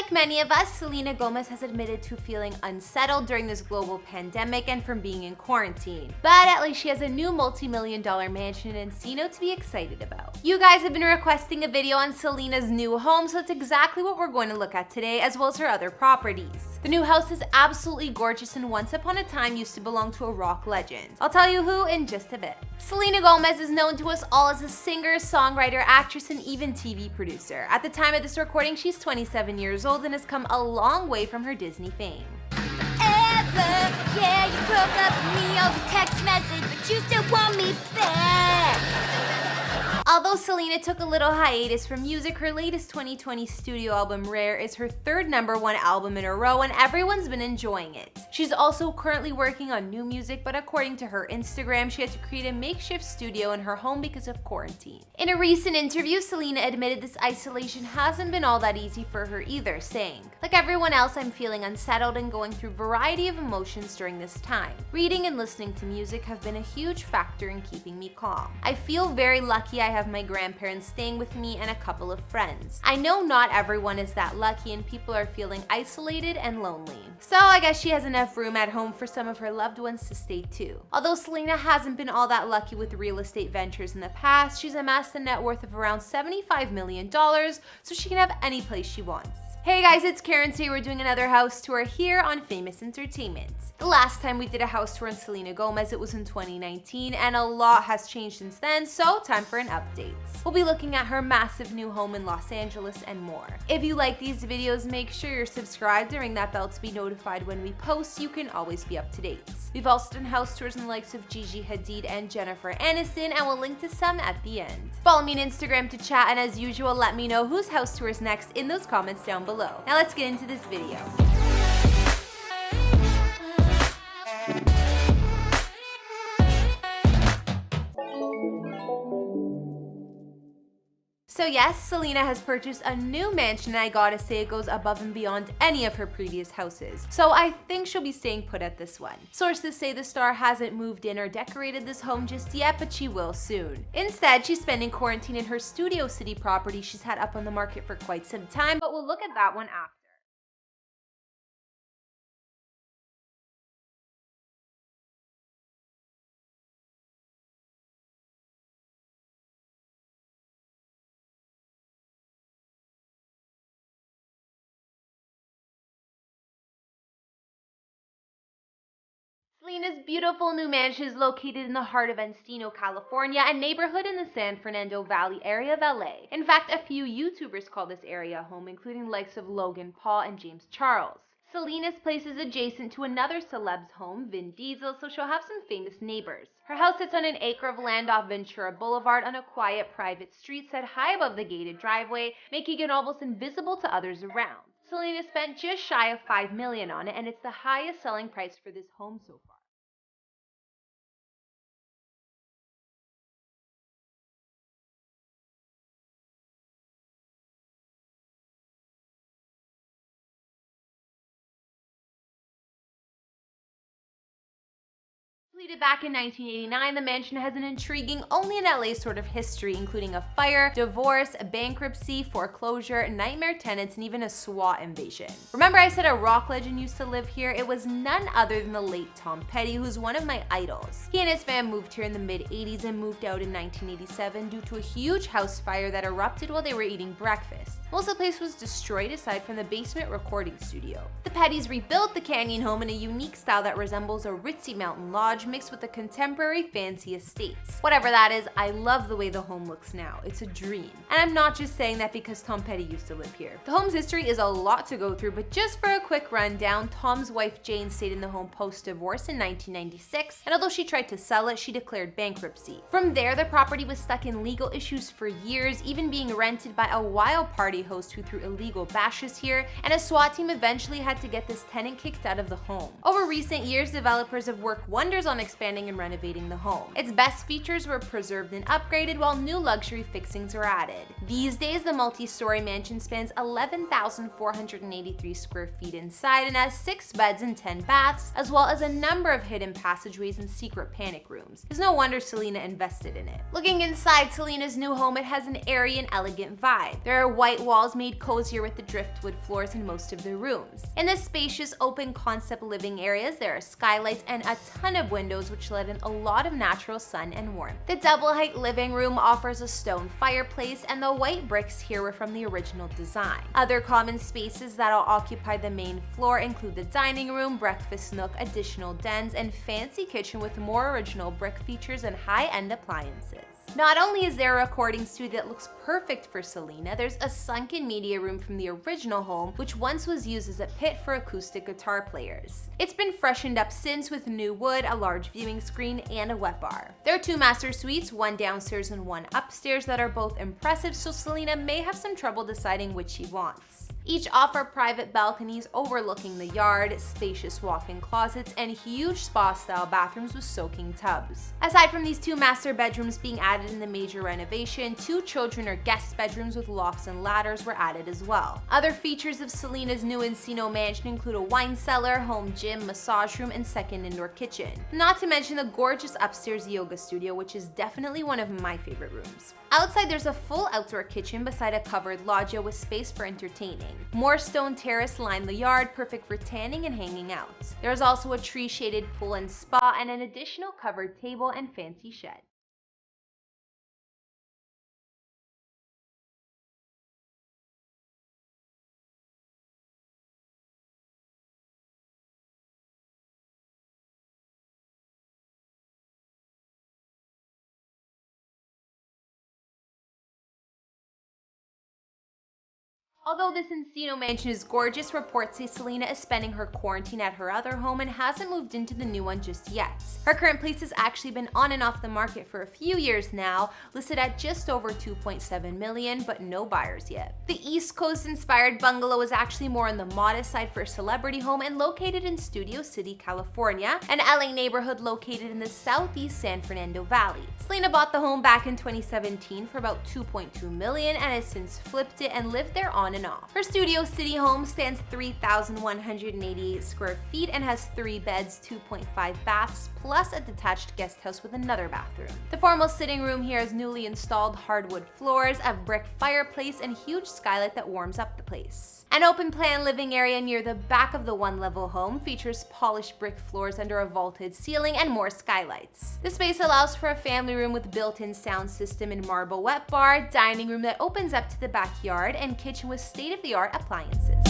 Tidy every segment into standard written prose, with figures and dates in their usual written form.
Like many of us, Selena Gomez has admitted to feeling unsettled during this global pandemic and from being in quarantine. But at least she has a new multi-million-dollar mansion in Encino to be excited about. You guys have been requesting a video on Selena's new home, so that's exactly what we're going to look at today, as well as her other properties. The new house is absolutely gorgeous and once upon a time used to belong to a rock legend. I'll tell you who in just a bit. Selena Gomez is known to us all as a singer, songwriter, actress, and even TV producer. At the time of this recording, she's 27 years old and has come a long way from her Disney fame. Yeah, you broke up with me over text message, but you still want me back. Although Selena took a little hiatus from music, her latest 2020 studio album, Rare, is her third #1 album in a row and everyone's been enjoying it. She's also currently working on new music, but according to her Instagram, she had to create a makeshift studio in her home because of quarantine. In a recent interview, Selena admitted this isolation hasn't been all that easy for her either, saying, "Like everyone else, I'm feeling unsettled and going through a variety of emotions during this time. Reading and listening to music have been a huge factor in keeping me calm. I feel very lucky I have my grandparents staying with me and a couple of friends. I know not everyone is that lucky and people are feeling isolated and lonely." So I guess she has enough room at home for some of her loved ones to stay too. Although Selena hasn't been all that lucky with real estate ventures in the past, she's amassed a net worth of around $75 million, so she can have any place she wants. Hey guys, it's Karen. Today we're doing another house tour here on Famous Entertainment. The last time we did a house tour on Selena Gomez, it was in 2019, and a lot has changed since then, so time for an update. We'll be looking at her massive new home in Los Angeles and more. If you like these videos, make sure you're subscribed and ring that bell to be notified when we post so you can always be up to date. We've also done house tours on the likes of Gigi Hadid and Jennifer Aniston, and we'll link to some at the end. Follow me on Instagram to chat, and as usual, let me know whose house tour is next in those comments down below. Now let's get into this video. So yes, Selena has purchased a new mansion, and I gotta say it goes above and beyond any of her previous houses. So I think she'll be staying put at this one. Sources say the star hasn't moved in or decorated this home just yet, but she will soon. Instead, she's spending quarantine in her Studio City property she's had up on the market for quite some time, but we'll look at that one after. Selena's beautiful new mansion is located in the heart of Encino, California, a neighborhood in the San Fernando Valley area of LA. In fact, a few YouTubers call this area home, including the likes of Logan Paul and James Charles. Selena's place is adjacent to another celeb's home, Vin Diesel, so she'll have some famous neighbors. Her house sits on an acre of land off Ventura Boulevard on a quiet, private street set high above the gated driveway, making it almost invisible to others around. Selena spent just shy of $5 million on it, and it's the highest selling price for this home so far. Completed back in 1989, the mansion has an intriguing, only in LA sort of history, including a fire, divorce, bankruptcy, foreclosure, nightmare tenants, and even a SWAT invasion. Remember I said a rock legend used to live here? It was none other than the late Tom Petty, who's one of my idols. He and his fam moved here in the mid-80s and moved out in 1987 due to a huge house fire that erupted while they were eating breakfast. Most of the place was destroyed aside from the basement recording studio. The Pettys rebuilt the canyon home in a unique style that resembles a ritzy mountain lodge mixed with a contemporary fancy estates. Whatever that is, I love the way the home looks now. It's a dream. And I'm not just saying that because Tom Petty used to live here. The home's history is a lot to go through, but just for a quick rundown, Tom's wife Jane stayed in the home post-divorce in 1996, and although she tried to sell it, she declared bankruptcy. From there, the property was stuck in legal issues for years, even being rented by a wild party host who threw illegal bashes here, and a SWAT team eventually had to get this tenant kicked out of the home. Over recent years, developers have worked wonders on expanding and renovating the home. Its best features were preserved and upgraded, while new luxury fixings were added. These days, the multi-story mansion spans 11,483 square feet inside and has 6 beds and 10 baths, as well as a number of hidden passageways and secret panic rooms. It's no wonder Selena invested in it. Looking inside Selena's new home, it has an airy and elegant vibe. There are white walls made cozier with the driftwood floors in most of the rooms. In the spacious open concept living areas, there are skylights and a ton of windows which let in a lot of natural sun and warmth. The double height living room offers a stone fireplace, and the white bricks here were from the original design. Other common spaces that'll occupy the main floor include the dining room, breakfast nook, additional dens, and fancy kitchen with more original brick features and high-end appliances. Not only is there a recording studio that looks perfect for Selena, there's a sunken media room from the original home, which once was used as a pit for acoustic guitar players. It's been freshened up since with new wood, a large viewing screen, and a wet bar. There are 2 master suites, one downstairs and one upstairs, that are both impressive, so Selena may have some trouble deciding which she wants. Each offer private balconies overlooking the yard, spacious walk-in closets, and huge spa-style bathrooms with soaking tubs. Aside from these 2 master bedrooms being added in the major renovation, 2 children or guest bedrooms with lofts and ladders were added as well. Other features of Selena's new Encino mansion include a wine cellar, home gym, massage room, and second indoor kitchen. Not to mention the gorgeous upstairs yoga studio, which is definitely one of my favorite rooms. Outside, there's a full outdoor kitchen beside a covered loggia with space for entertaining. More stone terrace line the yard, perfect for tanning and hanging out. There's also a tree-shaded pool and spa, and an additional covered table and fancy shed. Although this Encino mansion is gorgeous, reports say Selena is spending her quarantine at her other home and hasn't moved into the new one just yet. Her current place has actually been on and off the market for a few years now, listed at just over $2.7 million, but no buyers yet. The East Coast inspired bungalow is actually more on the modest side for a celebrity home and located in Studio City, California, an LA neighborhood located in the southeast San Fernando Valley. Selena bought the home back in 2017 for about $2.2 million and has since flipped it and lived there on and off. Her Studio City home stands 3,188 square feet and has 3 beds, 2.5 baths, plus a detached guest house with another bathroom. The formal sitting room here has newly installed hardwood floors, a brick fireplace, and huge skylight that warms up the place. An open-plan living area near the back of the one-level home features polished brick floors under a vaulted ceiling and more skylights. The space allows for a family room with built-in sound system and marble wet bar, dining room that opens up to the backyard, and kitchen with state-of-the-art appliances.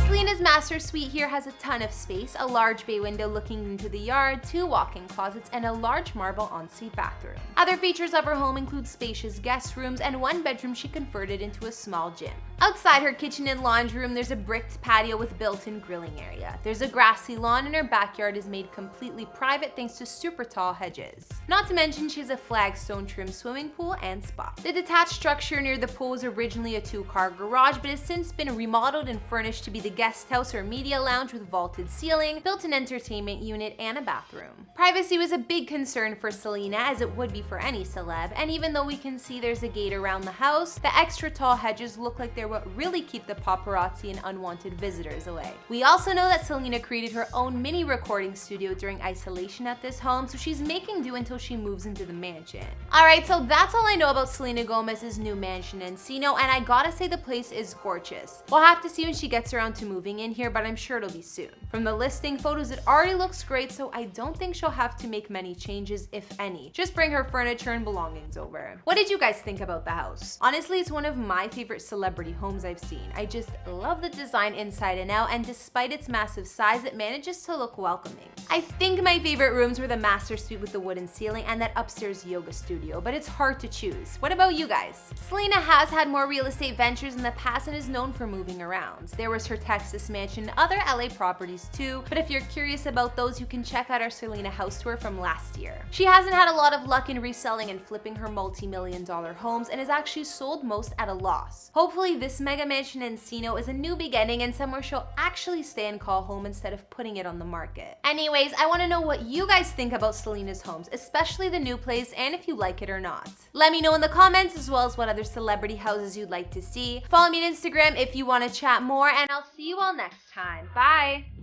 Selena's master suite here has a ton of space, a large bay window looking into the yard, 2 walk-in closets, and a large marble ensuite bathroom. Other features of her home include spacious guest rooms and 1 bedroom she converted into a small gym. Outside her kitchen and laundry room, there's a bricked patio with built-in grilling area. There's a grassy lawn, and her backyard is made completely private thanks to super tall hedges. Not to mention she has a flagstone trim swimming pool and spa. The detached structure near the pool was originally a 2-car garage, but has since been remodeled and furnished to be the guest house or media lounge with vaulted ceiling, built-in entertainment unit, and a bathroom. Privacy was a big concern for Selena, as it would be for any celeb, and even though we can see there's a gate around the house, the extra tall hedges look like they're what really keep the paparazzi and unwanted visitors away. We also know that Selena created her own mini recording studio during isolation at this home, so she's making do until she moves into the mansion. Alright, so that's all I know about Selena Gomez's new mansion Encino, and I gotta say the place is gorgeous. We'll have to see when she gets around to moving in here, but I'm sure it'll be soon. From the listing photos, it already looks great, so I don't think she'll have to make many changes, if any. Just bring her furniture and belongings over. What did you guys think about the house? Honestly, it's one of my favorite celebrity homes I've seen. I just love the design inside and out, and despite its massive size, it manages to look welcoming. I think my favorite rooms were the master suite with the wooden ceiling and that upstairs yoga studio, but it's hard to choose. What about you guys? Selena has had more real estate ventures in the past and is known for moving around. There was her Texas mansion and other LA properties too, but if you're curious about those, you can check out our Selena house tour from last year. She hasn't had a lot of luck in reselling and flipping her multi-million-dollar homes and has actually sold most at a loss. Hopefully this mega mansion Encino is a new beginning and somewhere she'll actually stay and call home instead of putting it on the market. Anyways, I want to know what you guys think about Selena's homes, especially the new place, and if you like it or not. Let me know in the comments, as well as what other celebrity houses you'd like to see. Follow me on Instagram if you want to chat more, and I'll see you all next time. Bye!